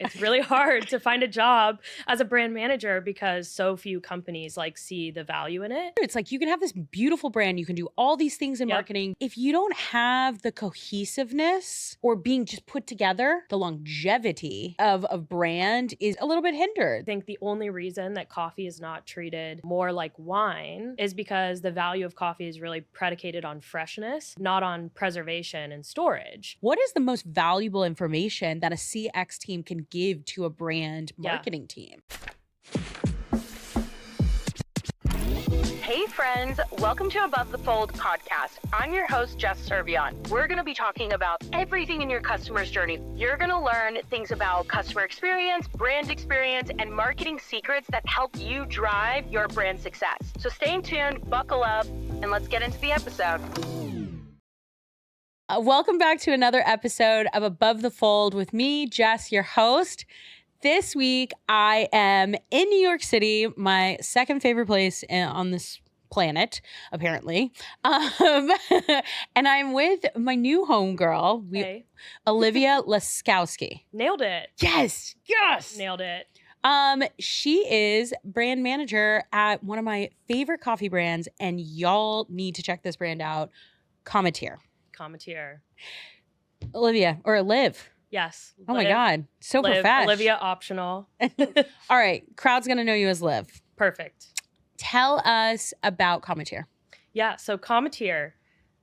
It's really hard to find a job as a brand manager because so few companies like see the value in it. It's like you can have this beautiful brand, you can do all these things in Yep. marketing. If you don't have the cohesiveness or being just put together, the longevity of a brand is a little bit I hindered. think the only reason that coffee is not treated more like wine is because the value of coffee is really predicated on freshness, not on preservation and storage. What is the most valuable information that a CX team can give to a brand marketing team? Hey friends, welcome to Above the Fold podcast. I'm your host, Jess Servion. We're going to be talking about everything in your customer's journey. You're going to learn things about customer experience, brand experience, and marketing secrets that help you drive your brand success. So stay tuned, buckle up, and let's get into the episode. Welcome back to another episode of Above the Fold with me, Jess, your host. This week, I am in New York City, my second favorite place on this planet, apparently. And I'm with my new homegirl, Hey. Olivia Laskowski. Nailed it. Yes. Nailed it. She is brand manager at one of my favorite coffee brands, and y'all need to check this brand out, Cometeer. Cometeer. Olivia, or Liv. Yes. Oh my God. So Liv. professional. Olivia optional. All right. Crowd's going to know you as Liv. Perfect. Tell us about Cometeer. Yeah. So Cometeer,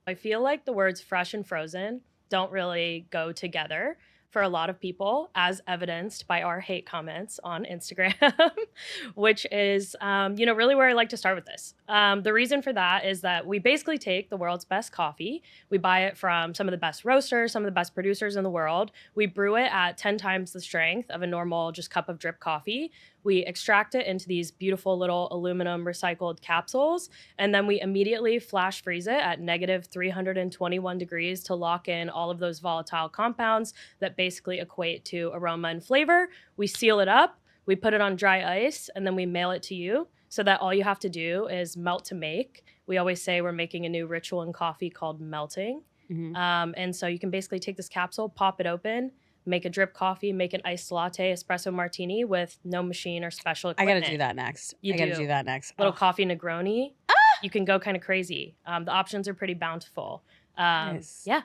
I feel like the words fresh and frozen don't really go together for a lot of people, as evidenced by our hate comments on Instagram, which is, really where I like to start with this. The reason for that is that we basically take the world's best coffee. We buy it from some of the best roasters, some of the best producers in the world. We brew it at 10 times the strength of a normal just cup of drip coffee. We extract it into these beautiful little aluminum recycled capsules, and then we immediately flash freeze it at negative 321 degrees to lock in all of those volatile compounds that basically equate to aroma and flavor. We seal it up, we put it on dry ice, and then we mail it to you so that all you have to do is melt to make. We always say we're making a new ritual in coffee called melting. Mm-hmm. And so you can basically take this capsule, pop it open, make a drip coffee, make an iced latte, espresso martini with no machine or special I equipment. got to do that next. You I got to do. do that next. Little Oh. coffee Negroni. You can go kind of crazy. The options are pretty bountiful. Nice. Yeah.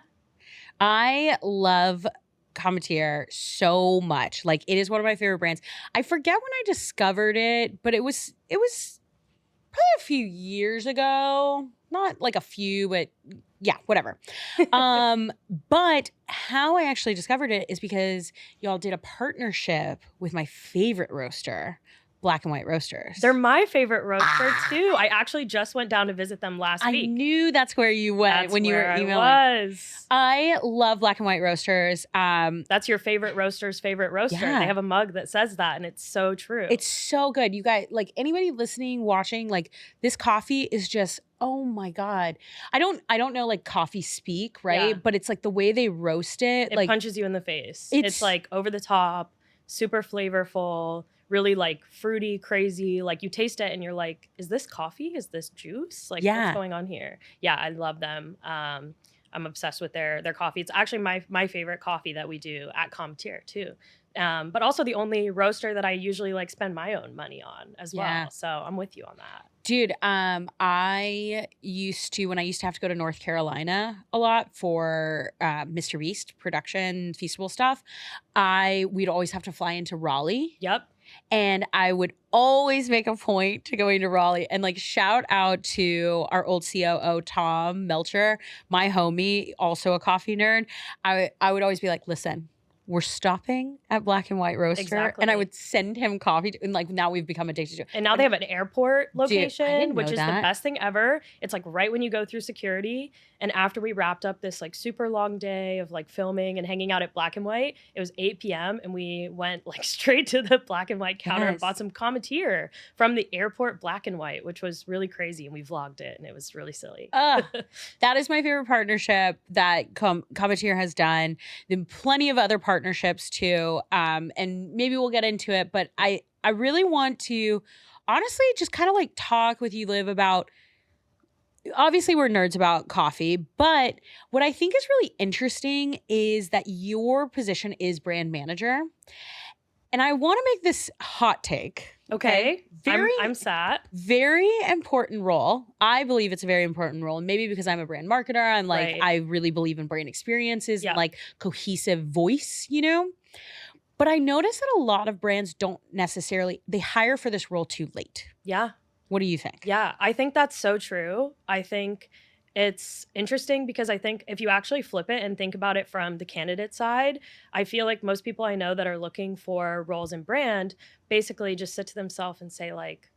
I love Cometeer so much. Like, it is one of my favorite brands. I forget when I discovered it, but it was probably a few years ago. Not like a few, but yeah, whatever. But how I actually discovered it is because y'all did a partnership with my favorite roaster, Black and White Roasters. They're my favorite roaster too. I actually just went down to visit them last I week. knew that's where you went That's when you were where emailing. I was. I love Black and White Roasters. That's your favorite roaster's favorite roaster. Yeah. They have a mug that says that, and it's so true. It's so good. You guys, like, anybody listening, watching, like, this coffee is just, oh my God. I don't know like coffee speak, right? Yeah. But it's like the way they roast it. It like punches you in the face. It's- It's like over the top, super flavorful, really like fruity, crazy. Like you taste it and you're like, is this coffee? Is this juice? Like Yeah. what's going on here? Yeah, I love them. I'm obsessed with their coffee. It's actually my favorite coffee that we do at Cometeer too. But also the only roaster that I usually like spend my own money on as Yeah. well. So I'm with you on that. Dude, I used to, when I used to have to go to North Carolina a lot for Mr. Beast production, Feastable stuff, we'd always have to fly into Raleigh. Yep. And I would always make a point to going to Raleigh and like shout out to our old COO, Tom Melcher, my homie, also a coffee nerd. I would always be like, listen, we're stopping at Black and White Roaster. Exactly. And I would send him coffee. And like now we've become addicted to it. And now they have an airport location, didn't which know is that. the best thing ever. It's like right when you go through security. And after we wrapped up this like super long day of like filming and hanging out at Black and White, it was 8 p.m. and we went like straight to the Black and White counter and Yes. bought some Cometeer from the airport Black and White, which was really crazy. And we vlogged it and it was really silly. That is my favorite partnership that Cometeer has done. Then plenty of other partnerships too. And maybe we'll get into it, but I really want to honestly just kind of like talk with you, Liv, about, obviously we're nerds about coffee, but what I think is really interesting is that your position is brand manager. And I want to make this hot take. Okay. Very, I'm sat. very important role. I believe it's a very important role. And maybe because I'm a brand marketer, I'm like, Right. I really believe in brand experiences, Yeah. like cohesive voice, you know? But I notice that a lot of brands don't necessarily, they hire for this role too late. Yeah. What do you think? Yeah, I think that's so true. I think it's interesting because I think if you actually flip it and think about it from the candidate side, I feel like most people I know that are looking for roles in brand basically just sit to themselves and say like,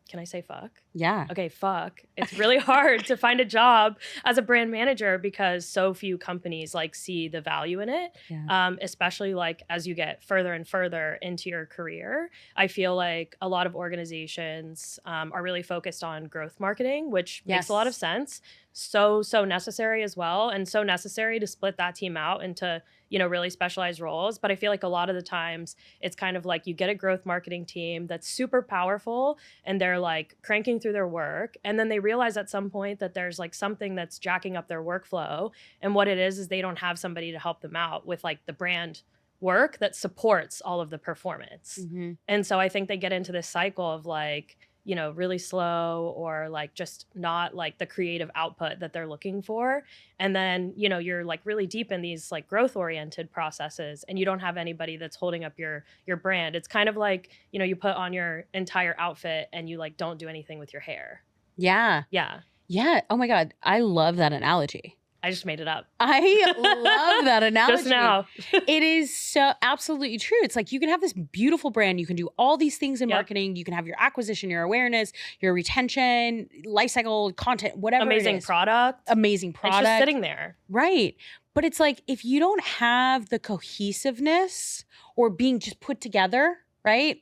can I say fuck? Yeah. Okay, fuck. It's really hard to find a job as a brand manager because so few companies like see the value in it. Yeah. Especially like as you get further and further into your career. I feel like a lot of organizations are really focused on growth marketing, which makes a lot of Yes. sense. So necessary as well. And so necessary to split that team out into, really specialized roles. But I feel like a lot of the times it's kind of like you get a growth marketing team that's super powerful and they're like cranking through their work. And then they realize at some point that there's like something that's jacking up their workflow. And what it is they don't have somebody to help them out with like the brand work that supports all of the performance. Mhm. And so I think they get into this cycle of like, really slow or like just not like the creative output that they're looking for. And then, you're like really deep in these like growth oriented processes and you don't have anybody that's holding up your brand. It's kind of like, you put on your entire outfit and you like don't do anything with your hair. Yeah. Yeah. Yeah. Oh my God. I love that analogy. I just made it up. I love that analogy. Just now. It is so absolutely true. It's like you can have this beautiful brand. You can do all these things in Yep. marketing. You can have your acquisition, your awareness, your retention, lifecycle, content, whatever. Amazing it is. product. Amazing It's product. just sitting there. Right. But it's like if you don't have the cohesiveness or being just put together, right?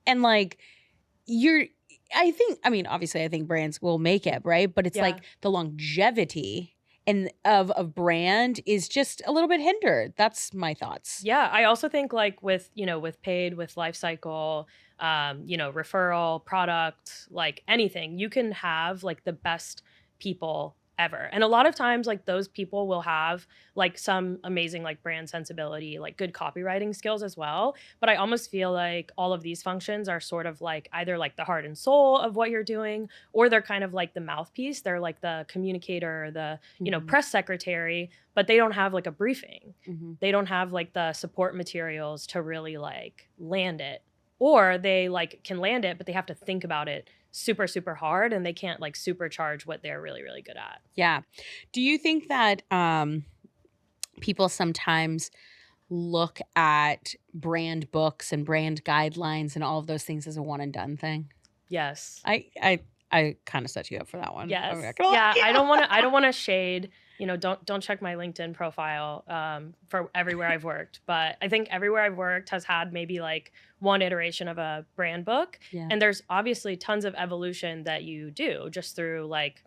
And like obviously I think brands will make it, right? But it's Yeah. like the longevity and of brand is just a little bit hindered. That's my thoughts. Yeah, I also think like with paid, with life cycle, referral, product, like anything, you can have like the best people ever. And a lot of times like those people will have like some amazing like brand sensibility, like good copywriting skills as well. But I almost feel like all of these functions are sort of like either like the heart and soul of what you're doing, or they're kind of like the mouthpiece. They're like the communicator, the, Mhm. press secretary, but they don't have like a briefing. Mhm. They don't have like the support materials to really like land it, or they like can land it but they have to think about it super super hard and they can't like supercharge what they're really really good at. Yeah. Do you think that people sometimes look at brand books and brand guidelines and all of those things as a one and done thing? Yes. I kind of set you up for that one. Yes. I'm not gonna lie. Yeah, I don't want to shade, don't check my LinkedIn profile for everywhere I've worked, but I think everywhere I've worked has had maybe like one iteration of a brand book. Yeah. And there's obviously tons of evolution that you do just through like,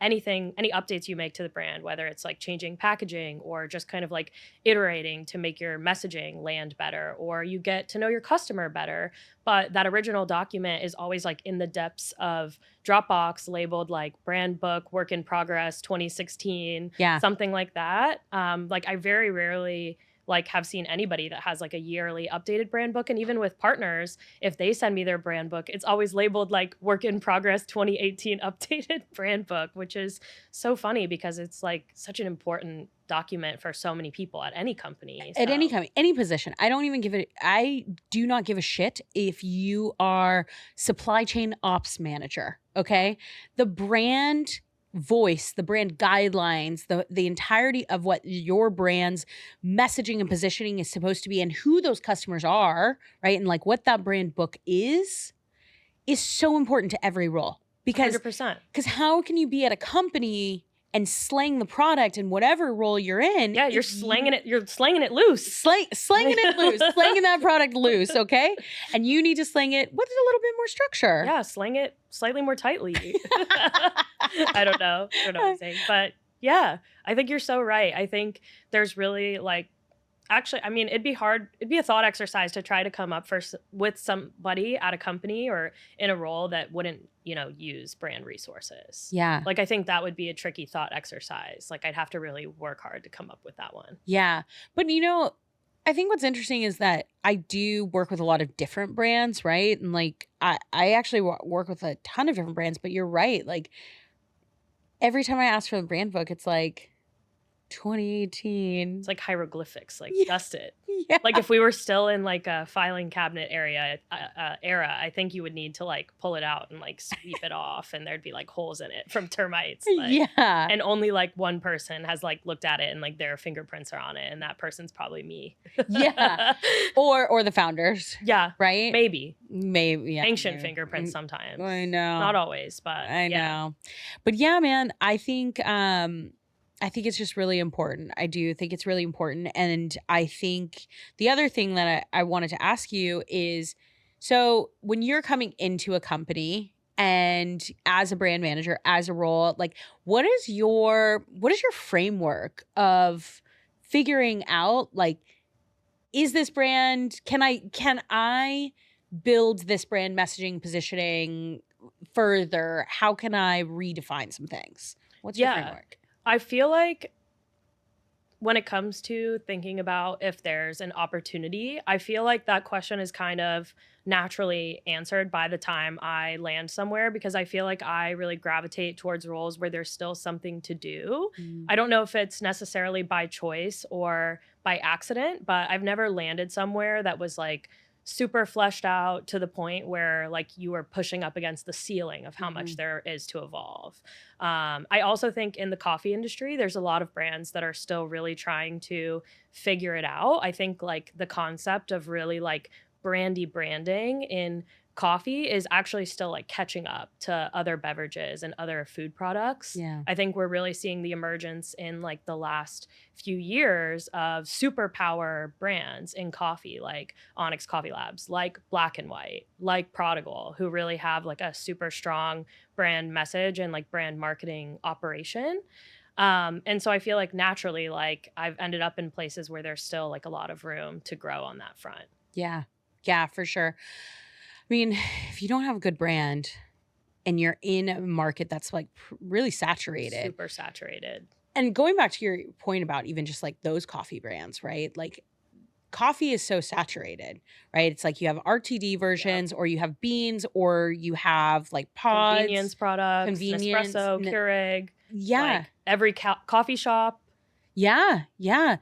any updates you make to the brand, whether it's like changing packaging or just kind of like iterating to make your messaging land better, or you get to know your customer better. But that original document is always like in the depths of Dropbox, labeled like brand book, work in progress, 2016, Yeah. something like that. Like I very rarely like have seen anybody that has like a yearly updated brand book. And even with partners, if they send me their brand book, it's always labeled like work in progress 2018 updated brand book, which is so funny because it's like such an important document for so many people at any company. At any So, company, any position. I do not give a shit if you are supply chain ops manager, okay? The brand voice, the brand guidelines, the entirety of what your brand's messaging and positioning is supposed to be and who those customers are, right? And like what that brand book is so important to every role. Because 100%. how can you be at a company and slang the product in whatever role you're in? Yeah, you're slanging it loose. Slanging it loose, slanging that product loose, okay? And you need to slang it with a little bit more structure. Yeah, slang it slightly more tightly. I don't know what I'm saying. But yeah, I think you're so right. I think there's really like, actually, I mean, it'd be a thought exercise to try to come up with somebody at a company or in a role that wouldn't, use brand resources. Yeah. Like, I think that would be a tricky thought exercise. Like, I'd have to really work hard to come up with that one. Yeah. But I think what's interesting is that I do work with a lot of different brands, right? And like I actually work with a ton of different brands, but you're right. Like every time I ask for the brand book, it's like 2018. It's like hieroglyphics, like Yeah. dust it. Yeah. Like if we were still in like a filing cabinet era, I think you would need to like pull it out and like sweep it off, and there'd be like holes in it from termites. Like, Yeah. and only like one person has like looked at it and like their fingerprints are on it, and that person's probably me. Yeah. Or the founders, Yeah. right? Maybe. Yeah. Ancient maybe. fingerprints sometimes. I know. Not always, but I know. But yeah, man, I think it's just really important. I do think it's really important. And I think the other thing that I wanted to ask you is, so when you're coming into a company and as a brand manager, as a role, like what is your framework of figuring out, like, is this brand, can I build this brand messaging, positioning further? How can I redefine some things? What's your framework? I feel like when it comes to thinking about if there's an opportunity, I feel like that question is kind of naturally answered by the time I land somewhere, because I feel like I really gravitate towards roles where there's still something to do. I don't know if it's necessarily by choice or by accident, but I've never landed somewhere that was like super fleshed out to the point where like you were pushing up against the ceiling of how much there is to evolve. I also think in the coffee industry, there's a lot of brands that are still really trying to figure it out. I think like the concept of really like branding in coffee is actually still like catching up to other beverages and other food products. Yeah. I think we're really seeing the emergence in like the last few years of superpower brands in coffee, like Onyx Coffee Labs, like Black and White, like Prodigal, who really have like a super strong brand message and like brand marketing operation. And so I feel like naturally, like I've ended up in places where there's still like a lot of room to grow on that front. Yeah. Yeah, for sure. I mean, if you don't have a good brand and you're in a market that's like really saturated. Super saturated. And going back to your point about even just like those coffee brands, right? Like coffee is so saturated, right? It's like you have RTD versions or you have beans or you have like pods. Convenience products, Nespresso, Keurig. Yeah. Like every coffee shop. Yeah. Yeah.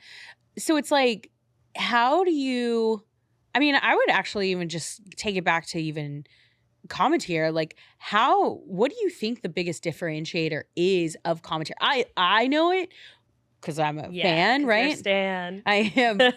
So it's like, how do you... I mean, I would actually even just take it back to even Cometeer. Like, what do you think the biggest differentiator is of Cometeer? I know it because I'm a fan, right? Stan. I am, but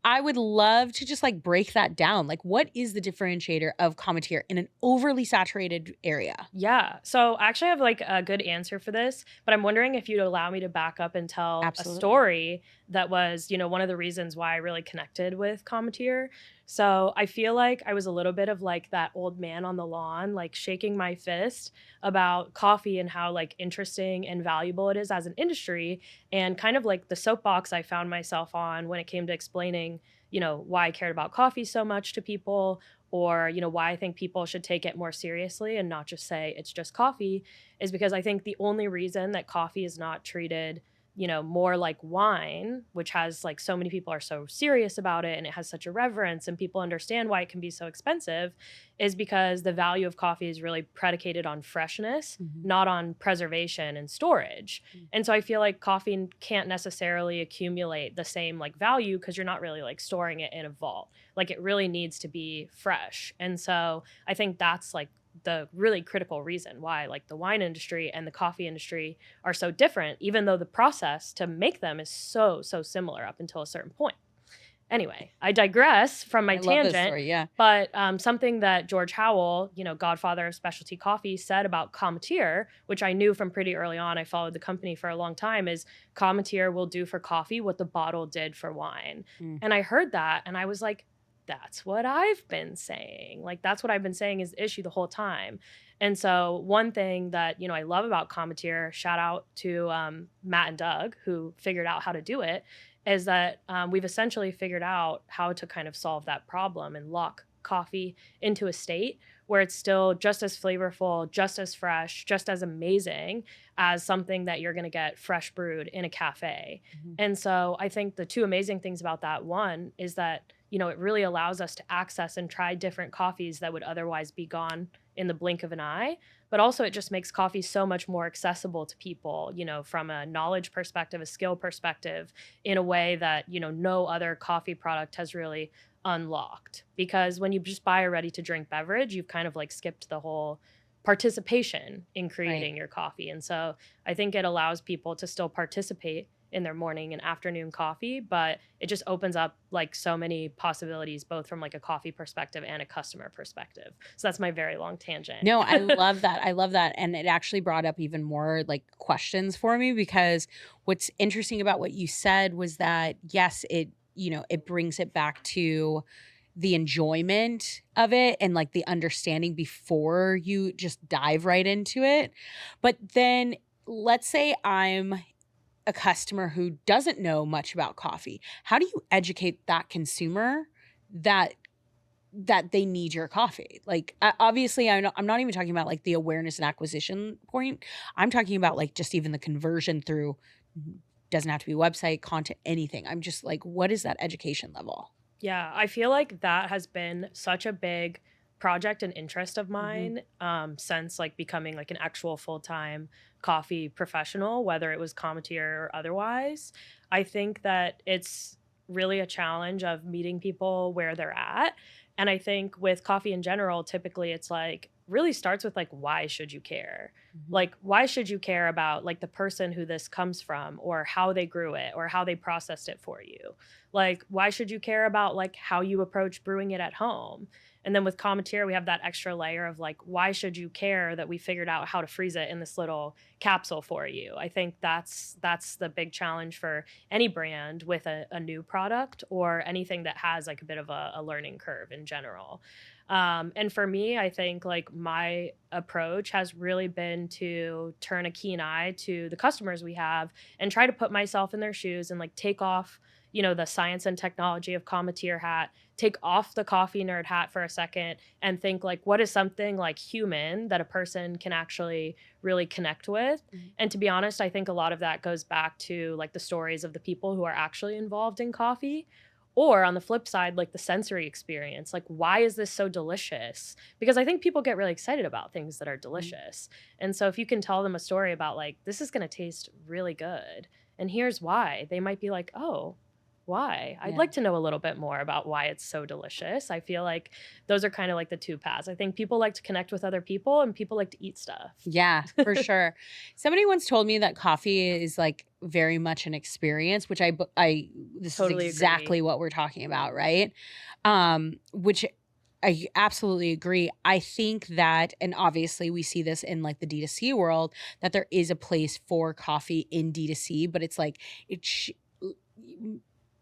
I would love to just like break that down. Like, what is the differentiator of Cometeer in an overly saturated area? Yeah. So I actually have like a good answer for this, but I'm wondering if you'd allow me to back up and tell a story that was, one of the reasons why I really connected with Cometeer. So I feel like I was a little bit of like that old man on the lawn, like shaking my fist about coffee and how like interesting and valuable it is as an industry, and kind of like the soapbox I found myself on when it came to explaining, why I cared about coffee so much to people, or, why I think people should take it more seriously and not just say it's just coffee, is because I think the only reason that coffee is not treated more like wine, which has like so many people are so serious about it and it has such a reverence and people understand why it can be so expensive, is because the value of coffee is really predicated on freshness, not on preservation and storage. And so I feel like coffee can't necessarily accumulate the same like value because you're not really like storing it in a vault. Like it really needs to be fresh. And so I think that's like the really critical reason why like the wine industry and the coffee industry are so different, even though the process to make them is so similar up until a certain point. Anyway, I digress from my tangent. Love this story, yeah. But something that George Howell, godfather of specialty coffee, said about Cometeer, which I knew from pretty early on, I followed the company for a long time, is Cometeer will do for coffee what the bottle did for wine. And I heard that and I was like, that's what I've been saying. Like, that's what I've been saying is the issue the whole time. And so one thing that, I love about Cometeer, shout out to Matt and Doug, who figured out how to do it, is that we've essentially figured out how to kind of solve that problem and lock coffee into a state where it's still just as flavorful, just as fresh, just as amazing as something that you're going to get fresh brewed in a cafe. And so I think the two amazing things about that, one is that, you know, it really allows us to access and try different coffees that would otherwise be gone in the blink of an eye. But also it just makes coffee so much more accessible to people, you know, from a knowledge perspective, a skill perspective, in a way that, you know, no other coffee product has really unlocked. Because when you just buy a ready to drink beverage, you've kind of like skipped the whole participation in creating your coffee. And so I think it allows people to still participate in their morning and afternoon coffee, but it just opens up like so many possibilities, both from like a coffee perspective and a customer perspective. So that's my very long tangent. No, I love that. I love that. And it actually brought up even more like questions for me, because what's interesting about what you said was that, yes, it, you know, it brings it back to the enjoyment of it and like the understanding before you just dive right into it. But then let's say I'm a customer who doesn't know much about coffee. How do you educate that consumer that they need your coffee? Like, obviously, I'm not even talking about like the awareness and acquisition point. I'm talking about like just even the conversion through, doesn't have to be website, content, anything. I'm just like, what is that education level? Yeah, I feel like that has been such a big project and interest of mine since like becoming like an actual full-time coffee professional, whether it was Cometeer or otherwise. I think that it's really a challenge of meeting people where they're at. And I think with coffee in general, typically it's like really starts with like, why should you care? Like, why should you care about like the person who this comes from, or how they grew it, or how they processed it for you? Like, why should you care about like how you approach brewing it at home? And then with Cometeer, we have that extra layer of like, why should you care that we figured out how to freeze it in this little capsule for you? I think that's the big challenge for any brand with a new product or anything that has like a bit of a learning curve in general. And for me, I think like my approach has really been to turn a keen eye to the customers we have and try to put myself in their shoes and like take off, you know, the science and technology of Cometeer hat, take off the coffee nerd hat for a second and think like, what is something like human that a person can actually really connect with? And to be honest, I think a lot of that goes back to like the stories of the people who are actually involved in coffee. Or on the flip side, like the sensory experience, like, why is this so delicious? Because I think people get really excited about things that are delicious. And so if you can tell them a story about like, this is going to taste really good, and here's why, they might be like, oh, why? I'd like to know a little bit more about why it's so delicious. I feel like those are kind of like the two paths. I think people like to connect with other people and people like to eat stuff. Yeah, for sure. Somebody once told me that coffee is like very much an experience, which this Totally is exactly agree. what we're talking about, right? Which I absolutely agree. I think that, and obviously we see this in like the D2C world, that there is a place for coffee in D2C, but it's like,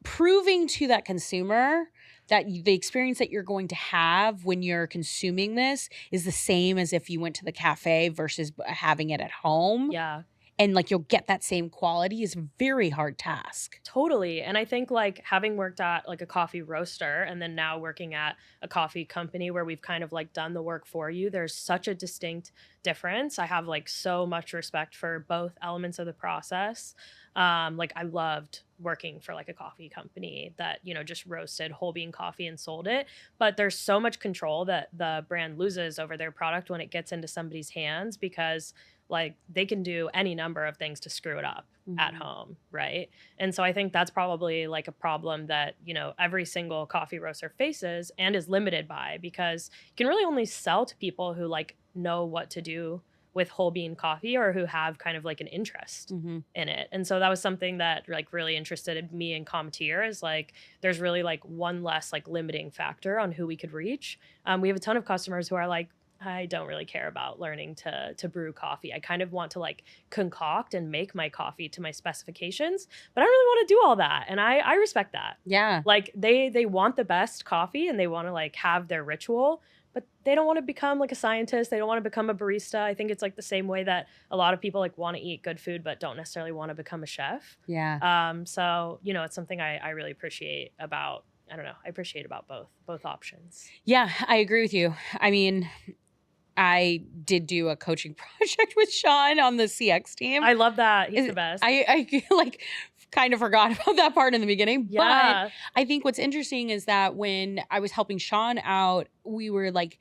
proving to that consumer that the experience that you're going to have when you're consuming this is the same as if you went to the cafe versus having it at home. Yeah. And like you'll get that same quality is a very hard task. Totally. And I think like having worked at like a coffee roaster and then now working at a coffee company where we've kind of like done the work for you, there's such a distinct difference. I have like so much respect for both elements of the process. Like I loved working for like a coffee company that, you know, just roasted whole bean coffee and sold it. But there's so much control that the brand loses over their product when it gets into somebody's hands, because like they can do any number of things to screw it up at home, right? And so I think that's probably like a problem that, you know, every single coffee roaster faces and is limited by, because you can really only sell to people who like know what to do with whole bean coffee or who have kind of like an interest in it. And so that was something that like really interested me in Cometeer, is like there's really like one less like limiting factor on who we could reach. We have a ton of customers who are like, I don't really care about learning to brew coffee. I kind of want to like concoct and make my coffee to my specifications, but I don't really want to do all that. And I respect that. Yeah. Like they want the best coffee and they want to like have their ritual, but they don't want to become like a scientist. They don't want to become a barista. I think it's like the same way that a lot of people like want to eat good food, but don't necessarily want to become a chef. Yeah. So, you know, it's something I really appreciate about I don't know. I appreciate about both options. Yeah, I agree with you. I mean, I did do a coaching project with Sean on the CX team. I love that. He's the best. I like kind of forgot about that part in the beginning. Yeah. But I think what's interesting is that when I was helping Sean out, we were like,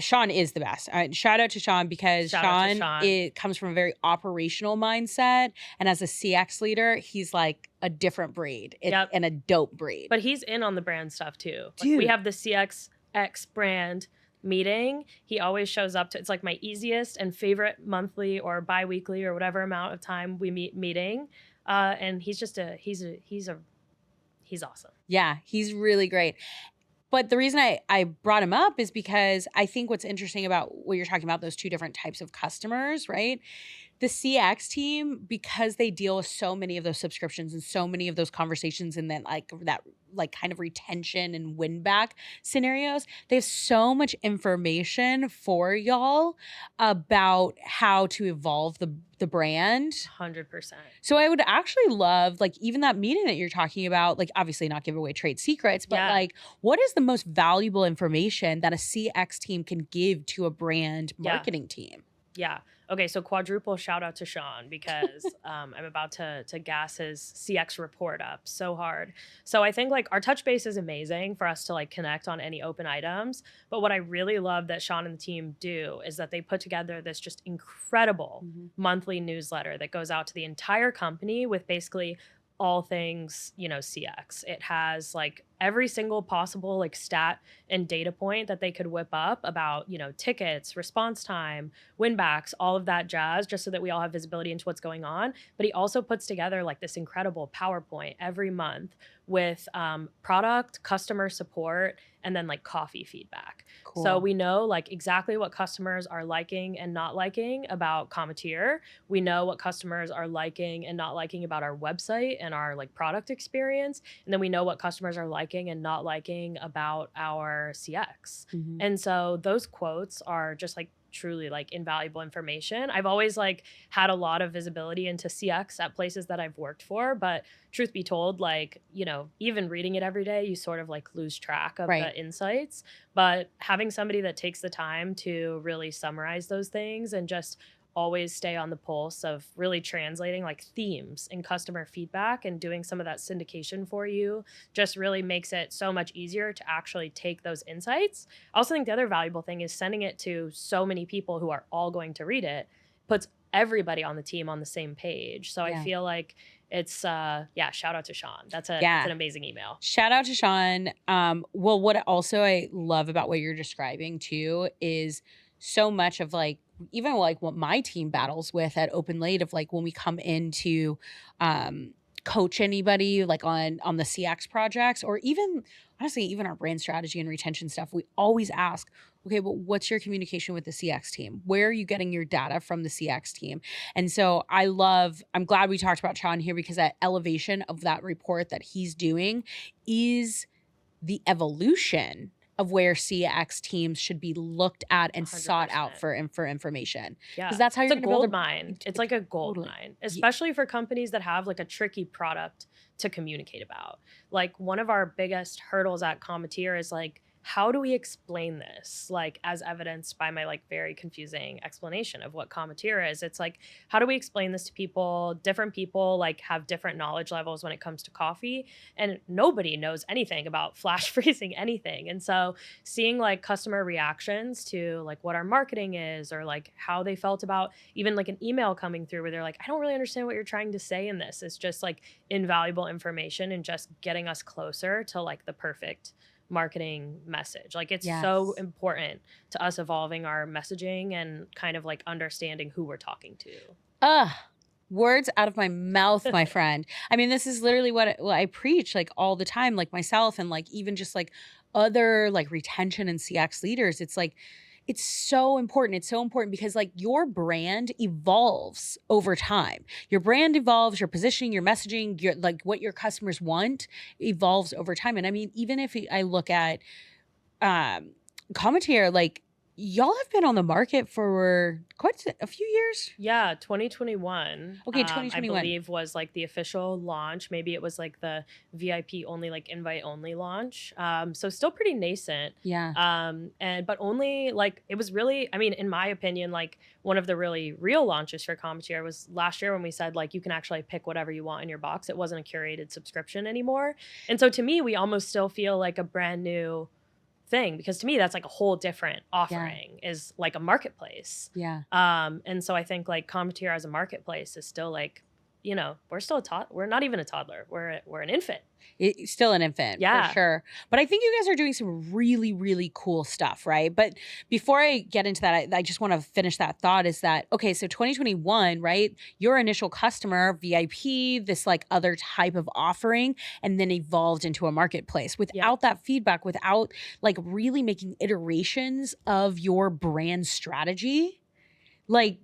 Sean is the best. Shout out to Sean because Sean it comes from a very operational mindset. And as a CX leader, he's like a different breed and a dope breed. But he's in on the brand stuff too. Dude. We have the CXX brand meeting. He always shows up to, it's like my easiest and favorite monthly or bi-weekly or whatever amount of time we meeting. And he's just he's awesome. Yeah, he's really great. But the reason I brought him up is because I think what's interesting about what you're talking about, those two different types of customers, right? The CX team, because they deal with so many of those subscriptions and so many of those conversations and then that kind of retention and win back scenarios, they have so much information for y'all about how to evolve the brand. 100%. So I would actually love, like, even that meeting that you're talking about, like, obviously not give away trade secrets, but like, what is the most valuable information that a CX team can give to a brand marketing team? Yeah. Okay, so quadruple shout out to Sean because I'm about to gas his CX report up so hard. So I think like our touch base is amazing for us to like connect on any open items. But what I really love that Sean and the team do is that they put together this just incredible monthly newsletter that goes out to the entire company with basically all things, CX. It has like every single possible like stat and data point that they could whip up about, tickets, response time, win backs, all of that jazz, just so that we all have visibility into what's going on. But he also puts together like this incredible PowerPoint every month with product, customer support, and then like coffee feedback. Cool. So we know like exactly what customers are liking and not liking about Cometeer. We know what customers are liking and not liking about our website and our like product experience. And then we know what customers are liking and not liking about our CX. And so those quotes are just like truly like invaluable information. I've always like had a lot of visibility into CX at places that I've worked for, but truth be told, like, even reading it every day, you sort of like lose track of the insights. But having somebody that takes the time to really summarize those things and just always stay on the pulse of really translating like themes and customer feedback and doing some of that syndication for you just really makes it so much easier to actually take those insights. I also think the other valuable thing is sending it to so many people who are all going to read it, puts everybody on the team on the same page. So I feel like it's shout out to Sean. That's an amazing email. Shout out to Sean. Well, what also I love about what you're describing too is so much of like, even like what my team battles with at Open Late of like when we come in to coach anybody like on the CX projects or even honestly, even our brand strategy and retention stuff, we always ask, okay, but what's your communication with the CX team? Where are you getting your data from the CX team? And so I'm glad we talked about Sean here because that elevation of that report that he's doing is the evolution of where CX teams should be looked at and 100%. Sought out for information. Yeah. Because that's how you're going to build a gold mine. It's like a gold mine, especially for companies that have like a tricky product to communicate about. Like one of our biggest hurdles at Cometeer is like, how do we explain this? Like as evidenced by my like very confusing explanation of what Cometeer is. It's like, how do we explain this to people? Different people like have different knowledge levels when it comes to coffee and nobody knows anything about flash freezing anything. And so seeing like customer reactions to like what our marketing is or like how they felt about even like an email coming through where they're like, I don't really understand what you're trying to say in this. It's just like invaluable information and just getting us closer to like the perfect marketing message. Like it's so important to us evolving our messaging and kind of like understanding who we're talking to. Words out of my mouth, my friend. I mean, this is literally what I preach like all the time, like myself and like even just like other like retention and CX leaders. It's like, it's so important. It's so important because like your brand evolves over time. Your brand evolves, your positioning, your messaging, your like what your customers want evolves over time. And I mean, even if I look at Cometeer, like y'all have been on the market for quite a few years. Yeah, 2021. Okay, I 2021. believe was like the official launch. Maybe it was like the VIP only, like invite only launch. So still pretty nascent. Yeah. But only like it was really, I mean, in my opinion, like one of the really real launches for Cometeer was last year when we said like you can actually pick whatever you want in your box. It wasn't a curated subscription anymore. And so to me, we almost still feel like a brand new thing, because to me that's like a whole different offering, is like a marketplace. Yeah. And so I think like Cometeer as a marketplace is still like, you know, we're still we're not even a toddler, we're an infant. It's still an infant, Yeah. for sure. But I think you guys are doing some really, really cool stuff, right? But before I get into that, I just want to finish that thought is that, okay, so 2021, right? Your initial customer, VIP, this like other type of offering, and then evolved into a marketplace. Without that feedback, without like really making iterations of your brand strategy, like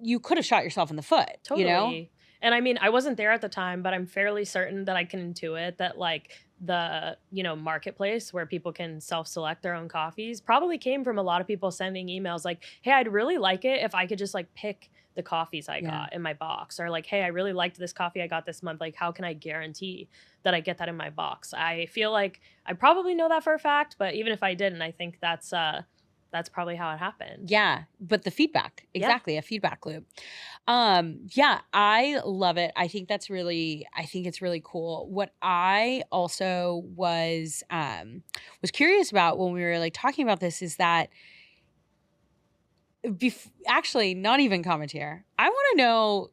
you could have shot yourself in the foot, Totally. you know? And I mean, I wasn't there at the time, but I'm fairly certain that I can intuit that like the, you know, marketplace where people can self-select their own coffees probably came from a lot of people sending emails like, hey, I'd really like it if I could just like pick the coffees I got in my box, or like, hey, I really liked this coffee I got this month. Like, how can I guarantee that I get that in my box? I feel like I probably know that for a fact, but even if I didn't, I think that's probably how it happened. Yeah, but the feedback, exactly, a feedback loop. Yeah, I love it. I think it's really cool. What I also was curious about when we were like talking about this is that actually not even Cometeer. I want to know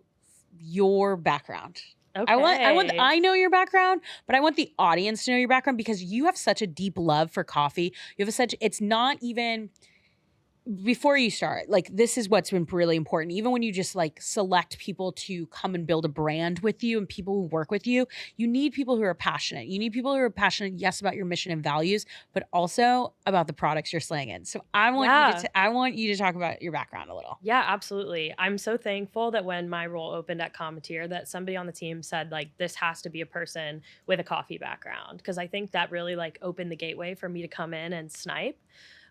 your background. Okay. I know your background, but I want the audience to know your background, because you have such a deep love for coffee. You have it's not even before you start, like this is what's been really important. Even when you just like select people to come and build a brand with you and people who work with you, you need people who are passionate. You need people who are passionate, yes, about your mission and values, but also about the products you're slanging. So I want you to talk about your background a little. Yeah, absolutely. I'm so thankful that when my role opened at Cometeer, that somebody on the team said like, this has to be a person with a coffee background. Because I think that really like opened the gateway for me to come in and snipe.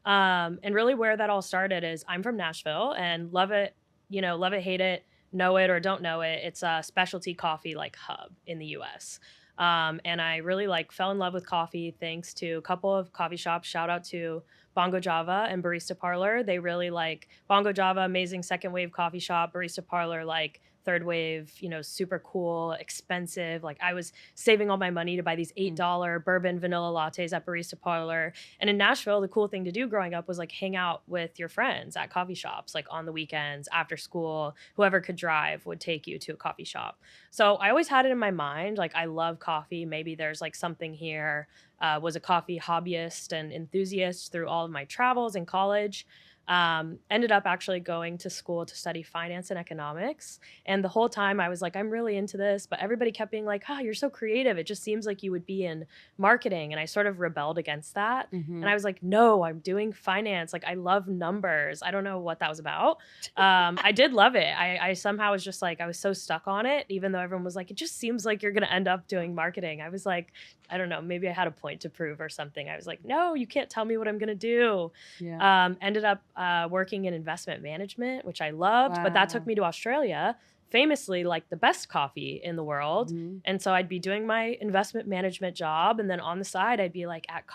And really where that all started is I'm from Nashville and love it, hate it, know it or don't know it. It's a specialty coffee like hub in the US. And I really like fell in love with coffee thanks to a couple of coffee shops. Shout out to Bongo Java and Barista Parlor. They really like Bongo Java, amazing second wave coffee shop. Barista Parlor, like third wave, super cool, expensive. Like I was saving all my money to buy these $8 bourbon vanilla lattes at Barista Parlor. And in Nashville, the cool thing to do growing up was like hang out with your friends at coffee shops, like on the weekends, after school, whoever could drive would take you to a coffee shop. So I always had it in my mind, like I love coffee. Maybe there's like something here. Was a coffee hobbyist and enthusiast through all of my travels in college. Ended up actually going to school to study finance and economics. And the whole time I was like, I'm really into this, but everybody kept being like, you're so creative. It just seems like you would be in marketing. And I sort of rebelled against that. And I was like, no, I'm doing finance. Like I love numbers. I don't know what that was about. I did love it. I somehow was just like, I was so stuck on it, even though everyone was like, it just seems like you're going to end up doing marketing. I was like, I don't know, maybe I had a point to prove or something. I was like, no, you can't tell me what I'm going to do. Yeah. Ended up working in investment management, which I loved, but that took me to Australia, famously like the best coffee in the world. And so I'd be doing my investment management job. And then on the side, I'd be like at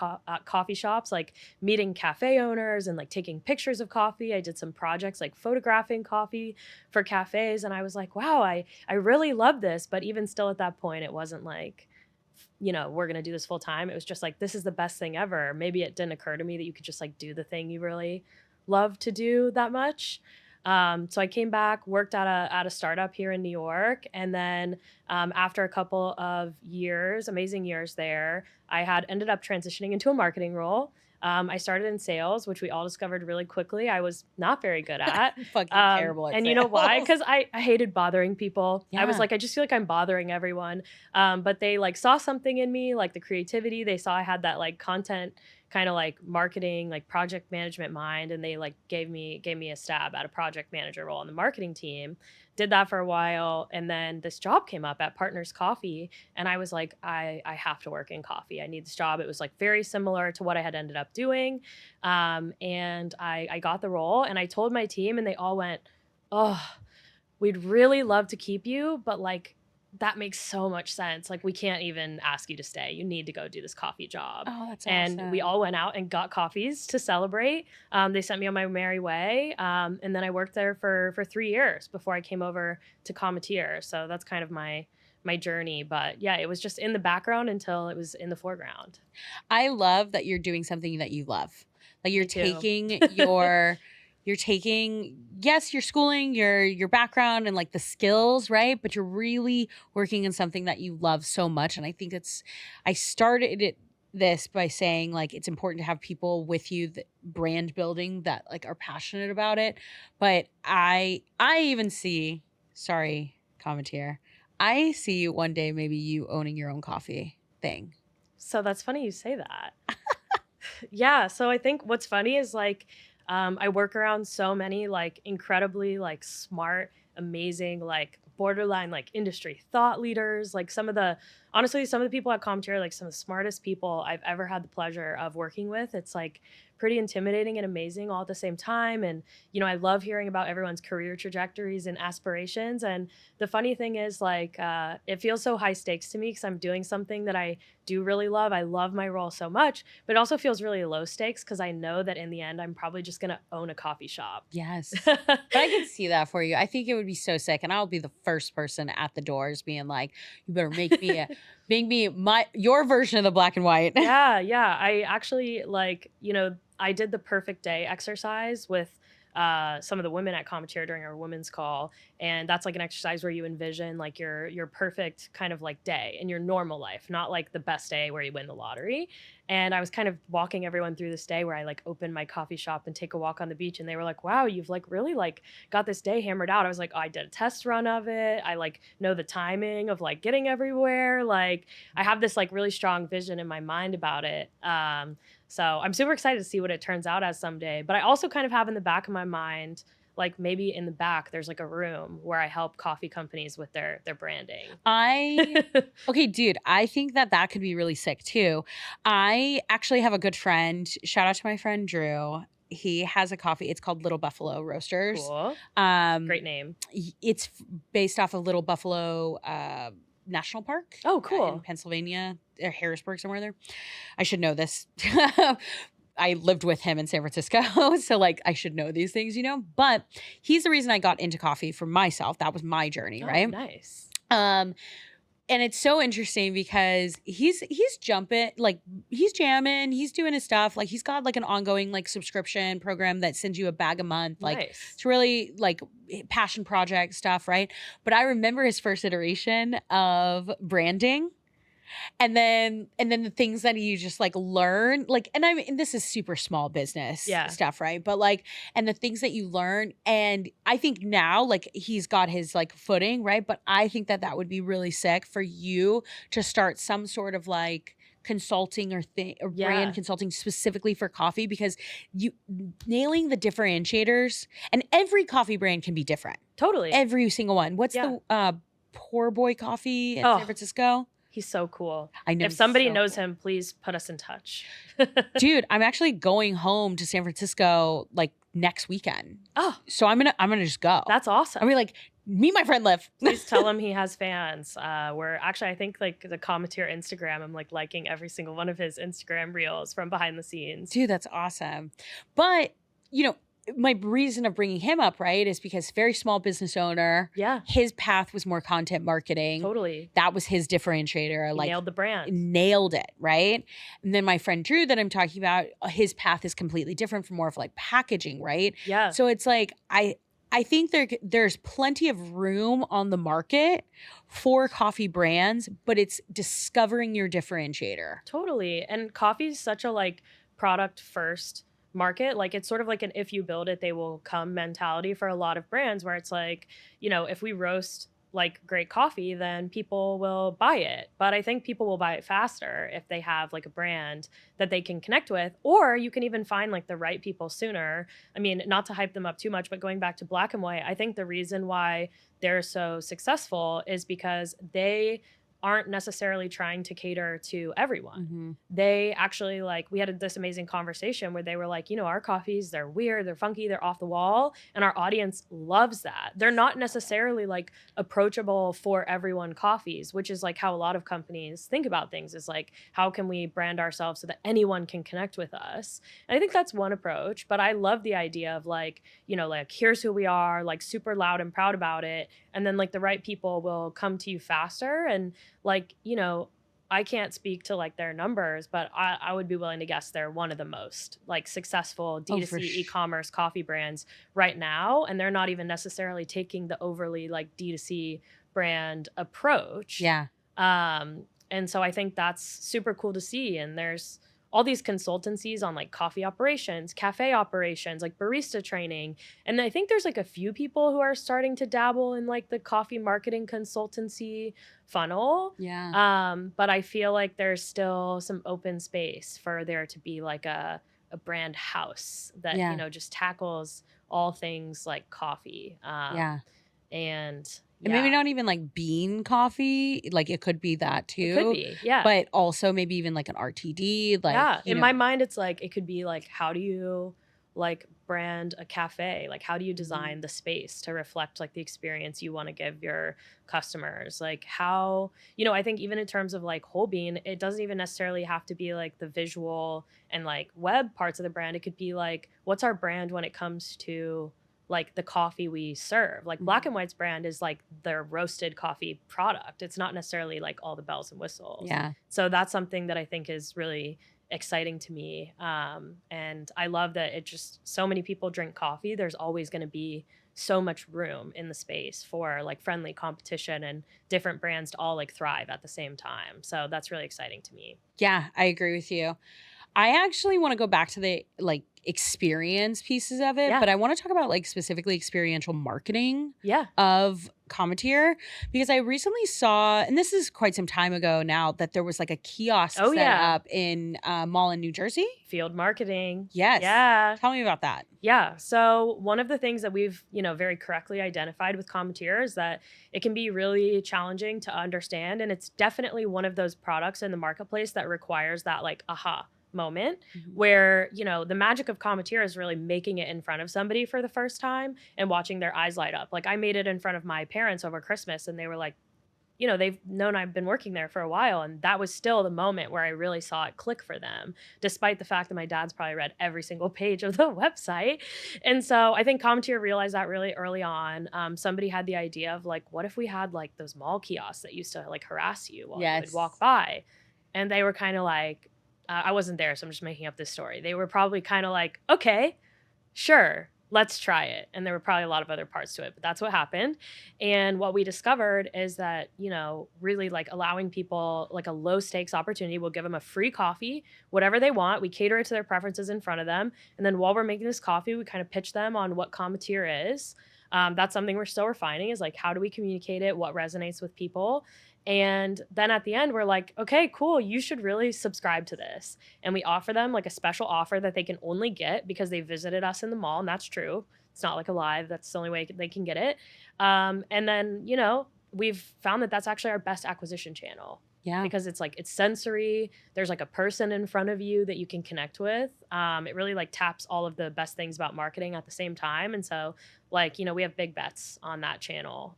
coffee shops, like meeting cafe owners and like taking pictures of coffee. I did some projects like photographing coffee for cafes. And I was like, wow, I really love this. But even still at that point, it wasn't like, we're going to do this full time. It was just like, this is the best thing ever. Maybe it didn't occur to me that you could just like do the thing you really love to do that much. So I came back, worked at a startup here in New York. And then after a couple of years, amazing years there, I had ended up transitioning into a marketing role. I started in sales, which we all discovered really quickly I was not very good at. Fucking terrible at and sales. You know why? Because I hated bothering people. Yeah. I was like, I just feel like I'm bothering everyone. But they like saw something in me, like the creativity. They saw I had that like content kind of like marketing, like project management mind. And they like gave me a stab at a project manager role on the marketing team. did that for a while. And then this job came up at Partners Coffee. And I was like, I have to work in coffee. I need this job. It was like very similar to what I had ended up doing. And I got the role and I told my team and they all went, oh, we'd really love to keep you, but like, that makes so much sense. Like, we can't even ask you to stay. You need to go do this coffee job. Oh, that's and awesome. we all went out and got coffees to celebrate. They sent me on my merry way. And then I worked there for 3 years before I came over to Cometeer. So that's kind of my journey. But yeah, it was just in the background until it was in the foreground. I love that you're doing something that you love. Like you're Me too. taking yes, your schooling, your background and like the skills, right? But you're really working in something that you love so much. And I think I started this by saying like it's important to have people with you that brand building that like are passionate about it. But I even see, sorry, Cometeer, I see you one day maybe you owning your own coffee thing. So that's funny you say that. Yeah. So I think what's funny is like, I work around so many like incredibly like smart, amazing, like borderline like industry thought leaders. Like honestly, some of the people at Cometeer are like some of the smartest people I've ever had the pleasure of working with. It's like pretty intimidating and amazing all at the same time. And, you know, I love hearing about everyone's career trajectories and aspirations. And the funny thing is like, it feels so high stakes to me because I'm doing something that I do really love. I love my role so much, but it also feels really low stakes because I know that in the end, I'm probably just going to own a coffee shop. Yes. But I can see that for you. I think it would be so sick. And I'll be the first person at the doors being like, you better make me your version of the black and white. Yeah. I actually like, you know, I did the perfect day exercise with some of the women at Cometeer during our women's call. And that's like an exercise where you envision like your perfect kind of like day in your normal life, not like the best day where you win the lottery. And I was kind of walking everyone through this day where I like open my coffee shop and take a walk on the beach. And they were like, wow, you've like really like got this day hammered out. I was like, oh, I did a test run of it. I like know the timing of like getting everywhere. Like I have this like really strong vision in my mind about it. So I'm super excited to see what it turns out as someday. But I also kind of have in the back of my mind, like maybe in the back, there's like a room where I help coffee companies with their branding. Okay, dude, I think that could be really sick too. I actually have a good friend. Shout out to my friend Drew. He has a coffee. It's called Little Buffalo Roasters. Cool. Great name. It's based off of Little Buffalo National Park. Oh, cool. In Pennsylvania, or Harrisburg, somewhere there. I should know this. I lived with him in San Francisco, so like I should know these things, you know. But he's the reason I got into coffee for myself. That was my journey, right? Nice. And it's so interesting because he's jumping, like he's jamming, he's doing his stuff. Like he's got like an ongoing like subscription program that sends you a bag a month. Like it's really like passion project stuff, right? But I remember his first iteration of branding. And then the things that you just like learn, like, and I mean, this is super small business stuff, right? But like, and the things that you learn, and I think now like he's got his like footing, right? But I think that would be really sick for you to start some sort of like consulting or brand consulting specifically for coffee, because you nailing the differentiators, and every coffee brand can be different. Totally. Every single one. What's the Poor Boy Coffee in San Francisco? He's so cool. I know. If somebody knows him, please put us in touch. Dude, I'm actually going home to San Francisco like next weekend. Oh. So I'm gonna just go. That's awesome. I mean, like, meet my friend Liv. Please tell him he has fans. We're actually, I think like the Cometeer Instagram, I'm like liking every single one of his Instagram reels from behind the scenes. Dude, that's awesome. But, you know, my reason of bringing him up, right, is because very small business owner. Yeah. His path was more content marketing. Totally. That was his differentiator. He like nailed the brand. Nailed it, right? And then my friend Drew that I'm talking about, his path is completely different from more of like packaging, right? Yeah. So it's like I think there's plenty of room on the market for coffee brands, but it's discovering your differentiator. Totally. And coffee is such a like product first market. Like it's sort of like an if you build it, they will come mentality for a lot of brands, where it's like, you know, if we roast like great coffee, then people will buy it. But I think people will buy it faster if they have like a brand that they can connect with, or you can even find like the right people sooner. I mean, not to hype them up too much, but going back to Black and White, I think the reason why they're so successful is because they aren't necessarily trying to cater to everyone. They actually like, we had this amazing conversation where they were like, you know, our coffees, they're weird, they're funky, they're off the wall. And our audience loves that. They're not necessarily like approachable for everyone coffees, which is like how a lot of companies think about things, is like, how can we brand ourselves so that anyone can connect with us? And I think that's one approach, but I love the idea of like, you know, like, here's who we are, like super loud and proud about it. And then like the right people will come to you faster. And like, you know, I can't speak to like their numbers, but I would be willing to guess they're one of the most like successful D2C e-commerce coffee brands right now. And they're not even necessarily taking the overly like D2C brand approach. Yeah. And so I think that's super cool to see. And there's all these consultancies on like coffee operations, cafe operations, like barista training. And I think there's like a few people who are starting to dabble in like the coffee marketing consultancy funnel. Yeah. But I feel like there's still some open space for there to be like a brand house that, you know, just tackles all things like coffee. And maybe not even like bean coffee. Like it could be that too. It could be, yeah. But also maybe even like an RTD. Like, yeah. In my mind, it's like, it could be like, how do you like brand a cafe? Like, how do you design the space to reflect like the experience you want to give your customers? Like how, you know, I think even in terms of like whole bean, it doesn't even necessarily have to be like the visual and like web parts of the brand. It could be like, what's our brand when it comes to like the coffee we serve? Like Black and White's brand is like their roasted coffee product. It's not necessarily like all the bells and whistles. Yeah. So that's something that I think is really exciting to me. And I love that it just, so many people drink coffee. There's always going to be so much room in the space for like friendly competition and different brands to all like thrive at the same time. So that's really exciting to me. Yeah, I agree with you. I actually want to go back to the like experience pieces of it, but I want to talk about like specifically experiential marketing of Cometeer, because I recently saw, and this is quite some time ago now, that there was like a kiosk set up in a mall in New Jersey. Field marketing. Yes. Yeah. Tell me about that. Yeah. So one of the things that we've, you know, very correctly identified with Cometeer is that it can be really challenging to understand. And it's definitely one of those products in the marketplace that requires that like aha moment where, you know, the magic of Cometeer is really making it in front of somebody for the first time and watching their eyes light up. Like I made it in front of my parents over Christmas and they were like, you know, they've known I've been working there for a while. And that was still the moment where I really saw it click for them, despite the fact that my dad's probably read every single page of the website. And so I think Cometeer realized that really early on. Somebody had the idea of like, what if we had like those mall kiosks that used to like harass you while you would walk by? And they were kind of like, I wasn't there, so I'm just making up this story. They were probably kind of like, okay, sure, let's try it. And there were probably a lot of other parts to it, but that's what happened. And what we discovered is that, you know, really like allowing people like a low stakes opportunity. We'll give them a free coffee, whatever they want. We cater it to their preferences in front of them. And then while we're making this coffee, we kind of pitch them on what Cometeer is. That's something we're still refining, is like, how do we communicate it? What resonates with people? And then at the end, we're like, okay, cool, you should really subscribe to this. And we offer them like a special offer that they can only get because they visited us in the mall. And that's true. It's not like a live. That's the only way they can get it. And then, you know, we've found that that's actually our best acquisition channel. Yeah. Because it's like, it's sensory. There's like a person in front of you that you can connect with. It really like taps all of the best things about marketing at the same time. And so like, you know, we have big bets on that channel.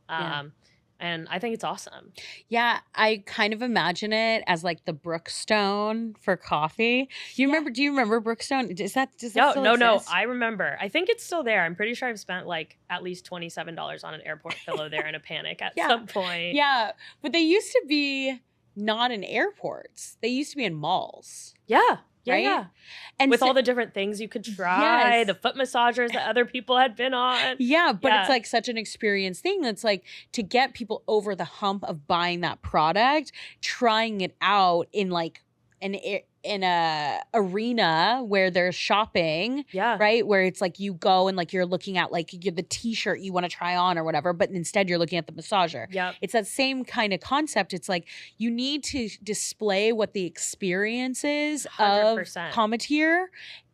And I think it's awesome. Yeah, I kind of imagine it as like the Brookstone for coffee. Do you remember Brookstone? Does that still exist? No, I remember. I think it's still there. I'm pretty sure I've spent like at least $27 on an airport pillow there in a panic at some point. Yeah, but they used to be not in airports. They used to be in malls. Yeah. Right? Yeah. And with all the different things you could try, the foot massagers that other people had been on. Yeah, but it's like such an experience thing. That's like to get people over the hump of buying that product, trying it out in like in a arena where there's shopping, Yeah. right? Where it's like you go and like you're looking at like the t-shirt you want to try on or whatever, but instead you're looking at the massager. Yep. It's that same kind of concept. It's like you need to display what the experience is of 100%. Cometeer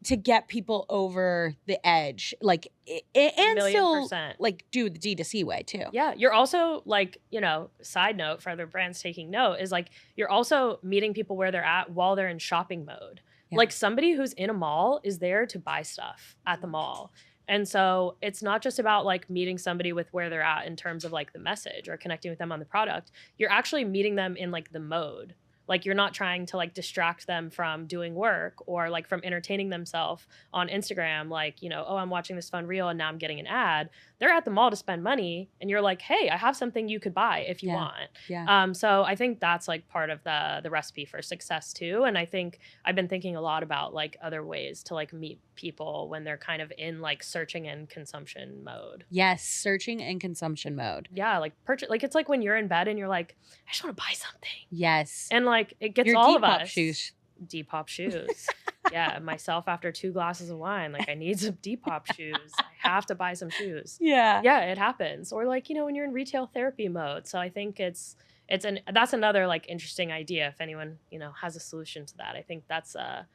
to get people over the edge, like and still %1,000,000%. like do the D2C way too. Yeah, you're also like, side note for other brands taking note is like you're also meeting people where they're at while they're in shopping mode. Yeah. Like somebody who's in a mall is there to buy stuff at the mall. And so it's not just about like meeting somebody with where they're at in terms of like the message or connecting with them on the product. You're actually meeting them in like the mode. Like you're not trying to like distract them from doing work or like from entertaining themselves on Instagram. Like, oh, I'm watching this fun reel and now I'm getting an ad. They're at the mall to spend money and you're like, hey, I have something you could buy if you want. Yeah. So I think that's like part of the recipe for success too. And I think I've been thinking a lot about like other ways to like meet people when they're kind of in like searching and consumption mode. Yes, searching and consumption mode. Yeah, like purchase. Like it's like when you're in bed and you're like, I just want to buy something. Yes. And like it gets Your all Depop of us. shoes. Depop shoes. Yeah, myself after 2 glasses of wine, like I need some Depop shoes. I have to buy some shoes. Yeah. Yeah, it happens. Or like, when you're in retail therapy mode. So I think that's another like interesting idea if anyone, has a solution to that. I think that's a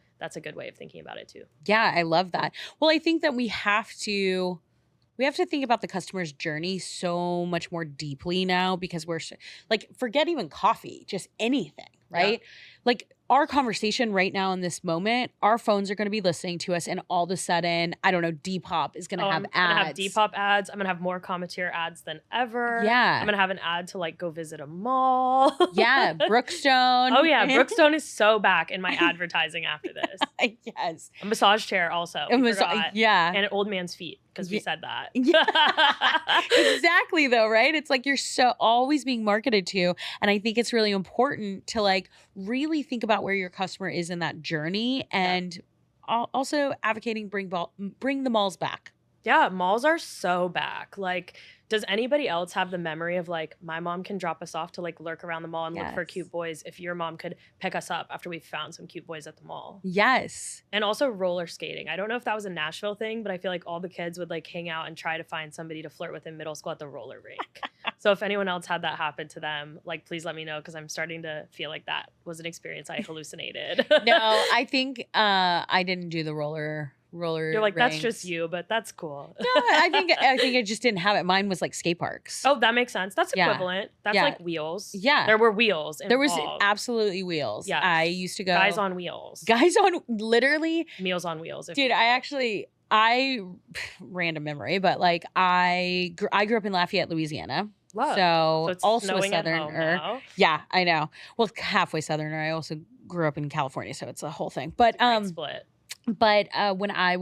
good way of thinking about it too. Yeah, I love that. Well, I think that we have to think about the customer's journey so much more deeply now because we're like, forget even coffee, just anything, right? Yeah. Like our conversation right now in this moment, our phones are going to be listening to us and all of a sudden, I don't know, Depop is going to have ads. I'm going to have Depop ads. I'm going to have more Cometeer ads than ever. Yeah. I'm going to have an ad to like go visit a mall. Yeah, Brookstone. Oh yeah, Brookstone is so back in my advertising after this. Yes. A massage chair also. Yeah. And an old man's feet because we said that. Yeah. Exactly though, right? It's like you're so always being marketed to. And I think it's really important to like really think about where your customer is in that journey and also advocating bring the malls back. Yeah, malls are so back. Like, does anybody else have the memory of like, my mom can drop us off to like lurk around the mall and look for cute boys if your mom could pick us up after we found some cute boys at the mall? Yes. And also roller skating. I don't know if that was a Nashville thing, but I feel like all the kids would like hang out and try to find somebody to flirt with in middle school at the roller rink. So if anyone else had that happen to them, like, please let me know because I'm starting to feel like that was an experience I hallucinated. No, I think I didn't do the roller. You're like, rinks. that's just you, but that's cool. No, I think I just didn't have it. Mine was like skate parks. Oh, that makes sense. That's Yeah. equivalent. That's Yeah. like wheels. Yeah. There were wheels involved. There was absolutely wheels. Yes. I used to go Guys on wheels. Guys on literally. Meals on wheels. Dude, I random memory, but like I grew up in Lafayette, Louisiana. Love. So it's also a snowing at home southerner. now. Yeah, I know. Well, halfway southerner. I also grew up in California, so it's a whole thing. But Great split. But when I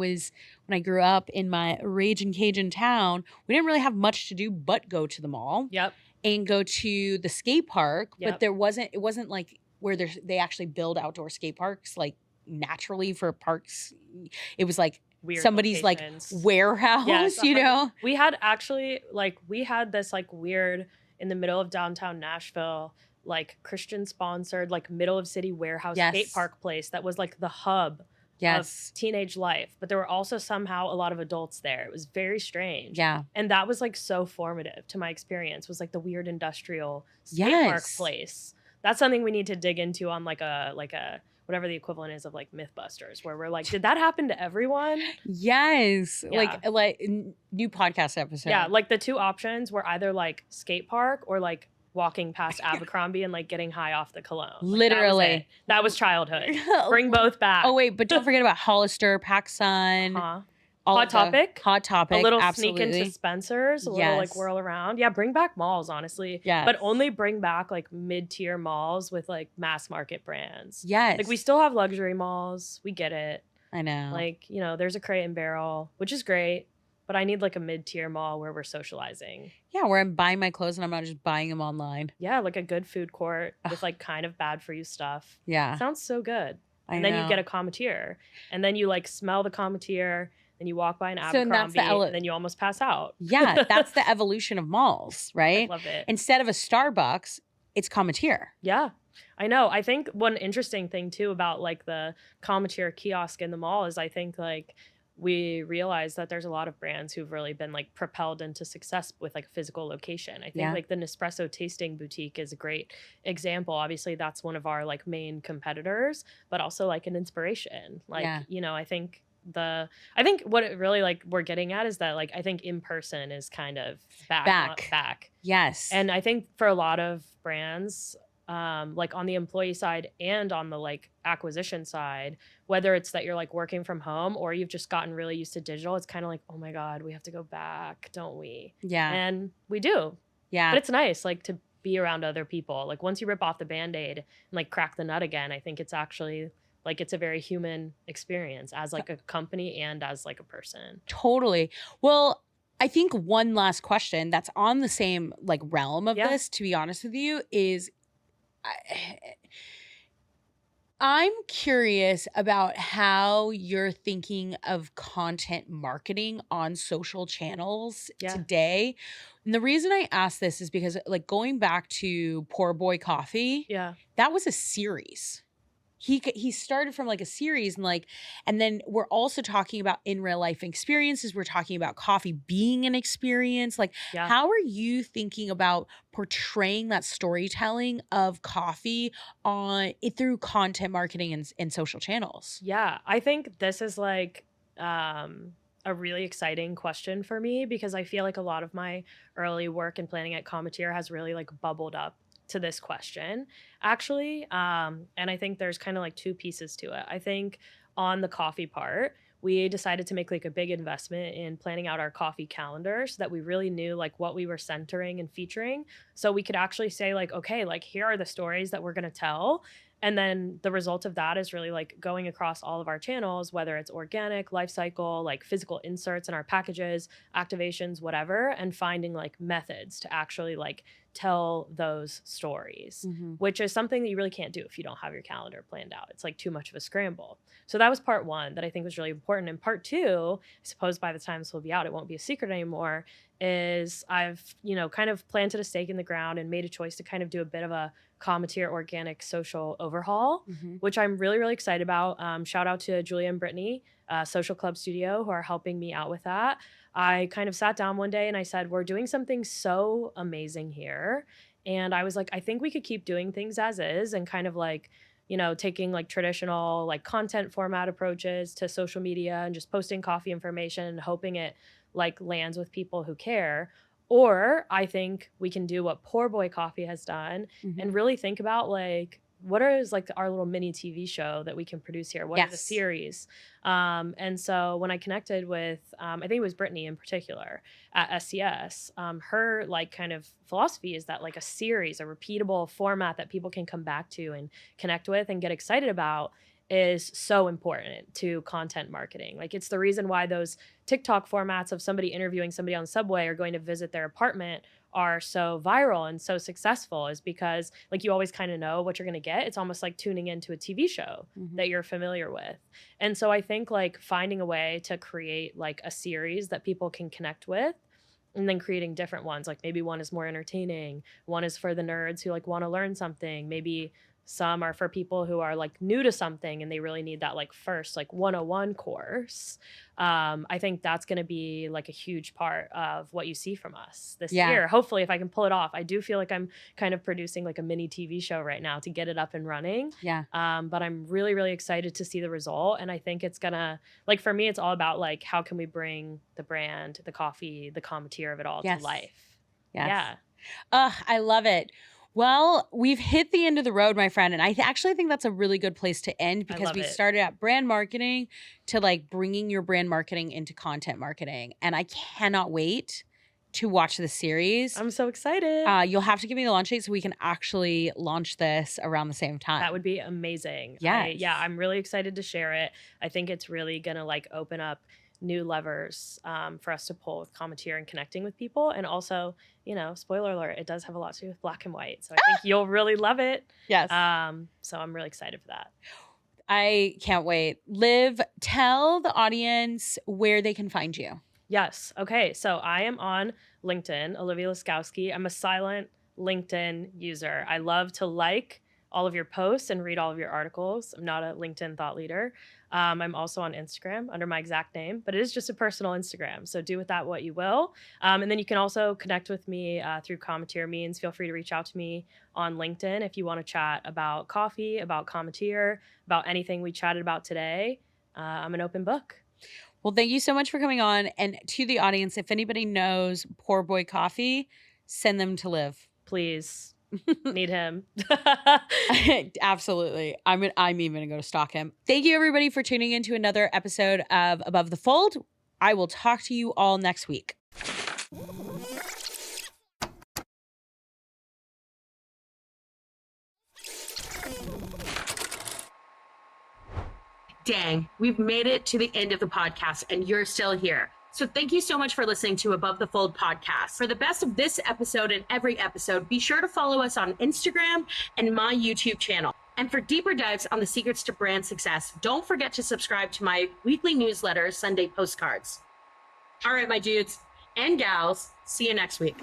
grew up in my raging Cajun town, we didn't really have much to do but go to the mall Yep. and go to the skate park. Yep. But it wasn't like where they actually build outdoor skate parks like naturally for parks. It was like Weird somebody's locations. like warehouse, Yes, you know? We had actually we had this like weird in the middle of downtown Nashville, like Christian sponsored, like middle of city warehouse Yes. skate park place that was like the hub Yes. of teenage life. But there were also somehow a lot of adults there. It was very strange. Yeah. And that was like so formative to my experience, was like the weird industrial skate park Yes. place. That's something we need to dig into on like a whatever the equivalent is of like Mythbusters, where we're like, did that happen to everyone? Yes. Yeah. Like new podcast episode. Yeah, like the two options were either like skate park or like walking past Abercrombie and like getting high off the cologne. Like, Literally. that was childhood. Bring both back. Oh wait, but don't forget about Hollister, PacSun. Huh? all Hot of the- Topic. Hot Topic. A little absolutely. sneak into Spencer's, a little like Yes. whirl around. Yeah, bring back malls, honestly. Yes. But only bring back like mid-tier malls with like mass market brands. Yes. Like we still have luxury malls. We get it. I know. Like, you know, there's a Crate and Barrel, which is great, but I need like a mid-tier mall where we're socializing. yeah, where I'm buying my clothes and I'm not just buying them online. Yeah, like a good food court with like kind of bad for you stuff. Yeah. Sounds so good. I And then know. you get a Cometeer. And then you like smell the Cometeer. Then you walk by an So and that's Abercrombie, the and then you almost pass out. Yeah, that's the evolution of malls, I right? love it. Instead of a Starbucks, it's Cometeer. Yeah. I know. I think one interesting thing too about like the Cometeer kiosk in the mall is I think like we realize that there's a lot of brands who've really been like propelled into success with like a physical location. I think Yeah. like the Nespresso tasting boutique is a great example. Obviously that's one of our like main competitors, but also like an inspiration. Like, Yeah. you know, I think what it really like we're getting at is that like I think in person is kind of back. Yes. And I think for a lot of brands, like on the employee side and on the like acquisition side, whether it's that you're like working from home or you've just gotten really used to digital, it's kind of like, oh my God, we have to go back, don't we? Yeah. And we do. Yeah. But it's nice like to be around other people. Like once you rip off the Band-Aid and like crack the nut again, I think it's actually like it's a very human experience as like a company and as like a person. Totally. Well, I think one last question that's on the same like realm of this, to be honest with you, is I'm curious about how you're thinking of content marketing on social channels today. And the reason I ask this is because like going back to Poor Boy Coffee, that was a series. He started from like a series and then we're also talking about in real life experiences. We're talking about coffee being an experience. Like how are you thinking about portraying that storytelling of coffee through content marketing and social channels? Yeah, I think this is like a really exciting question for me because I feel like a lot of my early work and planning at Cometeer has really like bubbled up to this question actually. And I think there's kind of like two pieces to it. I think on the coffee part, we decided to make like a big investment in planning out our coffee calendar so that we really knew like what we were centering and featuring. So we could actually say like, okay, like here are the stories that we're going to tell. And then the result of that is really like going across all of our channels, whether it's organic, life cycle, like physical inserts in our packages, activations, whatever, and finding like methods to actually like tell those stories, which is something that you really can't do if you don't have your calendar planned out. It's like too much of a scramble. So that was part one that I think was really important. And part two, I suppose by the time this will be out, it won't be a secret anymore, is I've, kind of planted a stake in the ground and made a choice to kind of do a bit of a Cometeer organic social overhaul, which I'm really, really excited about. Shout out to Julia and Brittany, Social Club Studio, who are helping me out with that. I kind of sat down one day and I said, we're doing something so amazing here. And I was like, I think we could keep doing things as is and kind of like, taking like traditional like content format approaches to social media and just posting coffee information and hoping it like lands with people who care. Or I think we can do what Poor Boy Coffee has done and really think about like, what is like our little mini TV show that we can produce here? What are the series? And so when I connected with, I think it was Brittany in particular at SCS, her like kind of philosophy is that like a series, a repeatable format that people can come back to and connect with and get excited about is so important to content marketing. Like it's the reason why those TikTok formats of somebody interviewing somebody on the subway or going to visit their apartment are so viral and so successful, is because like you always kind of know what you're going to get. It's almost like tuning into a TV show that you're familiar with. And so I think like finding a way to create like a series that people can connect with, and then creating different ones. Like maybe one is more entertaining, one is for the nerds who like want to learn something, maybe some are for people who are like new to something and they really need that like first like 101 course. I think that's going to be like a huge part of what you see from us this year. Hopefully, if I can pull it off. I do feel like I'm kind of producing like a mini TV show right now to get it up and running. But I'm really, really excited to see the result. And I think it's gonna, like for me, it's all about like how can we bring the brand, the coffee, the Cometeer of it all to life. I love it. Well, we've hit the end of the road, my friend. And I actually think that's a really good place to end because we started at brand marketing to like bringing your brand marketing into content marketing. And I cannot wait to watch the series. I'm so excited. You'll have to give me the launch date so we can actually launch this around the same time. That would be amazing. I'm really excited to share it. I think it's really going to like open up new levers for us to pull with Cometeer and connecting with people. And also, spoiler alert, it does have a lot to do with black and white. So I think you'll really love it. Yes. So I'm really excited for that. I can't wait. Liv, tell the audience where they can find you. Yes. Okay. So I am on LinkedIn, Olivia Laskowski. I'm a silent LinkedIn user. I love to like, all of your posts and read all of your articles. I'm not a LinkedIn thought leader. I'm also on Instagram under my exact name, but it is just a personal Instagram. So do with that what you will. And then you can also connect with me through Cometeer means. Feel free to reach out to me on LinkedIn if you want to chat about coffee, about Cometeer, about anything we chatted about today. I'm an open book. Well, thank you so much for coming on. And to the audience, if anybody knows Poor Boy Coffee, send them to Liv. Please. Need him. Absolutely. I'm even going to go stalk him. Thank you, everybody, for tuning into another episode of Above the Fold. I will talk to you all next week. Dang, we've made it to the end of the podcast and you're still here. So thank you so much for listening to Above the Fold podcast. For the best of this episode and every episode, be sure to follow us on Instagram and my YouTube channel. And for deeper dives on the secrets to brand success, don't forget to subscribe to my weekly newsletter, Sunday Postcards. All right, my dudes and gals, see you next week.